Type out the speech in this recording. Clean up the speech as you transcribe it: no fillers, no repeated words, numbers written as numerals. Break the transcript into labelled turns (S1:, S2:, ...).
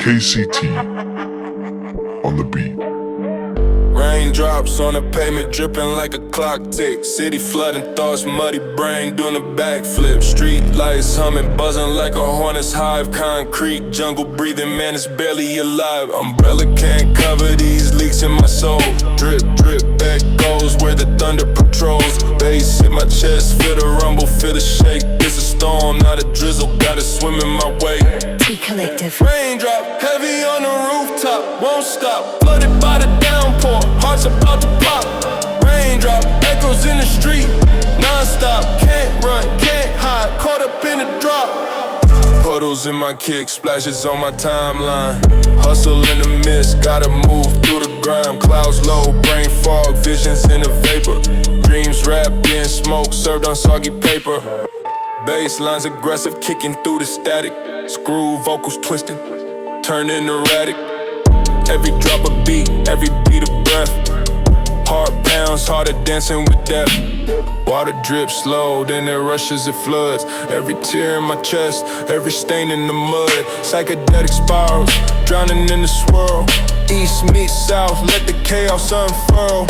S1: KCT on the beat.
S2: Raindrops on the pavement dripping like a clock tick. City flooding thoughts, muddy brain doing a backflip. Street lights humming, buzzing like a hornet's hive. Concrete jungle breathing, man, it's barely alive. Umbrella can't cover these leaks in my soul. Drip, drip, echoes where the thunder patrols. Bass hit my chest, feel the rumble, feel the shake. It's a storm, not a drizzle, gotta swim in my way.
S3: T Collective.
S2: Raindrop, heavy on the rooftop, won't stop. Flooded by the downpour, hearts about to pop. Raindrop, echoes in the street, non-stop. Can't run, can't hide, caught up in a drop. Puddles in my kick, splashes on my timeline. Hustle in the mist, gotta move through the grime. Clouds low, brain fog, visions in the vapor. Dreams wrapped in smoke, served on soggy paper. Bass lines aggressive, kicking through the static. Screw vocals twisting, turning erratic. Every drop a beat, every beat a breath. Heart pounds, harder dancing with death. Water drips slow, then it rushes, it floods. Every tear in my chest, every stain in the mud. Psychedelic spirals, drowning in the swirl. East meets south, let the chaos unfurl.